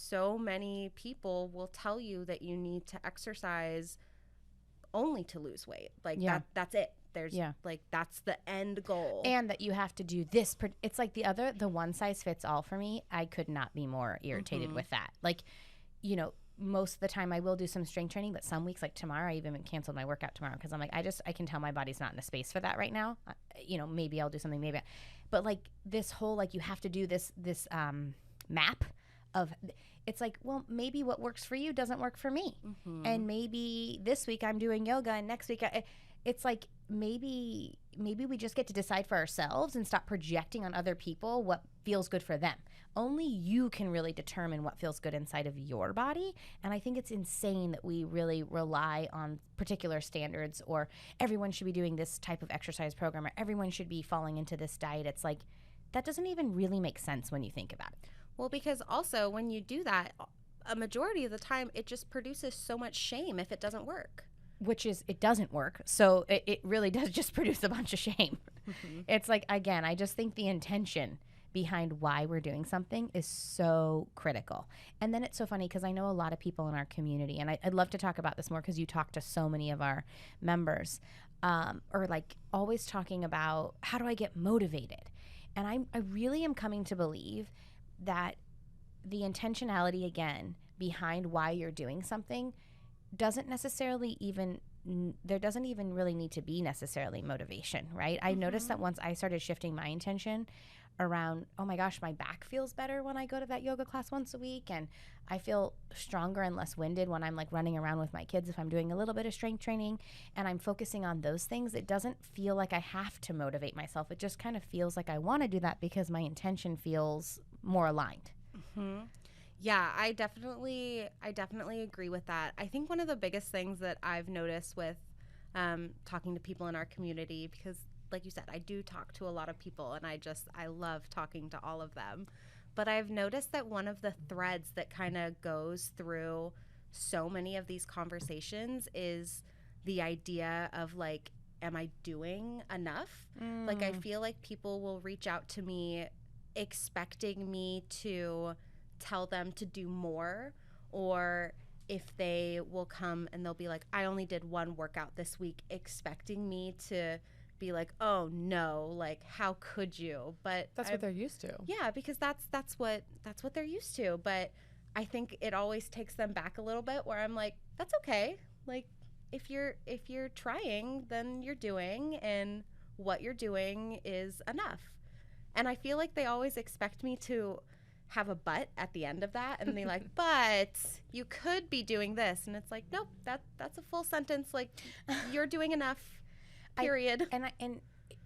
so many people will tell you that you need to exercise only to lose weight. Like that's it. There's like, that's the end goal. And that you have to do this. It's like the one size fits all for me. I could not be more irritated with that. Like, you know, most of the time I will do some strength training, but some weeks, like tomorrow, I even canceled my workout tomorrow because I'm like, I can tell my body's not in a space for that right now. You know, maybe I'll do something, but like this whole, like, you have to do this map of, it's like, well, maybe what works for you doesn't work for me. And maybe this week I'm doing yoga and next week it's like, maybe we just get to decide for ourselves and stop projecting on other people what feels good for them. Only you can really determine what feels good inside of your body. And I think it's insane that we really rely on particular standards, or everyone should be doing this type of exercise program, or everyone should be falling into this diet. It's like, that doesn't even really make sense when you think about it. Well, because also when you do that, a majority of the time, it just produces so much shame if it doesn't work. Which is, it doesn't work. So it really does just produce a bunch of shame. It's like, again, I just think the intention behind why we're doing something is so critical. And then it's so funny because I know a lot of people in our community, and I'd love to talk about this more because you talk to so many of our members, or like always talking about, how do I get motivated? And I really am coming to believe that the intentionality, again, behind why you're doing something doesn't necessarily even, there doesn't even really need to be necessarily motivation, right? I noticed that once I started shifting my intention around, oh my gosh, my back feels better when I go to that yoga class once a week, and I feel stronger and less winded when I'm like running around with my kids if I'm doing a little bit of strength training, and I'm focusing on those things. It doesn't feel like I have to motivate myself. It just kind of feels like I want to do that because my intention feels more aligned. Yeah, I definitely agree with that. I think one of the biggest things that I've noticed with talking to people in our community, because like you said, I do talk to a lot of people, and I love talking to all of them. But I've noticed that one of the threads that kind of goes through so many of these conversations is the idea of like, am I doing enough? Like, I feel like people will reach out to me expecting me to tell them to do more, or if they will come and they'll be like, I only did one workout this week, expecting me to be like, oh no, like, how could you? But that's what they're used to. Yeah, because that's what they're used to. But I think it always takes them back a little bit, where I'm like, that's okay. Like, if you're trying, then you're doing, and what you're doing is enough. And I feel like they always expect me to have a but at the end of that, and they're like, but you could be doing this, and it's like, nope, that's a full sentence. Like, you're doing enough, period. And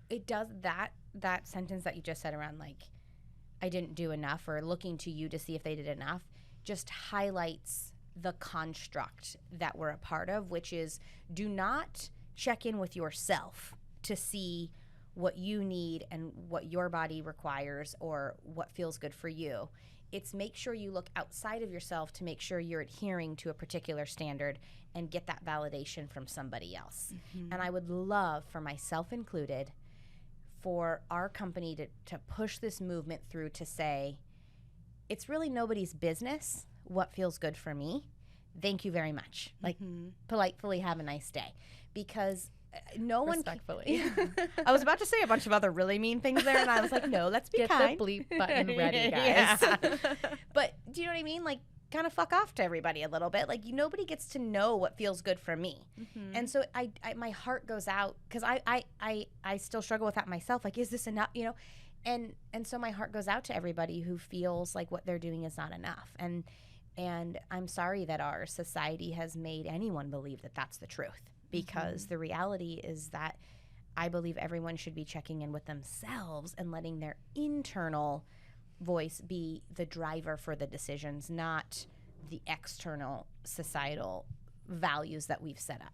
it does that sentence that you just said around like, I didn't do enough, or looking to you to see if they did enough, just highlights the construct that we're a part of, which is, do not check in with yourself to see what you need and what your body requires or what feels good for you. It's make sure you look outside of yourself to make sure you're adhering to a particular standard and get that validation from somebody else. And I would love, for myself included, for our company to push this movement through to say, it's really nobody's business what feels good for me. Thank you very much. Like, politely have a nice day. Because no one respectfully. I was about to say a bunch of other really mean things there, and I was like, no, let's be kind. Get the bleep button ready, guys. But do you know what I mean? Like, kind of fuck off to everybody a little bit. Like, nobody gets to know what feels good for me. And so I my heart goes out, because I still struggle with that myself. Like, is this enough? You know, and so my heart goes out to everybody who feels like what they're doing is not enough. And I'm sorry that our society has made anyone believe that that's the truth. Because the reality is that I believe everyone should be checking in with themselves and letting their internal voice be the driver for the decisions, not the external societal values that we've set up.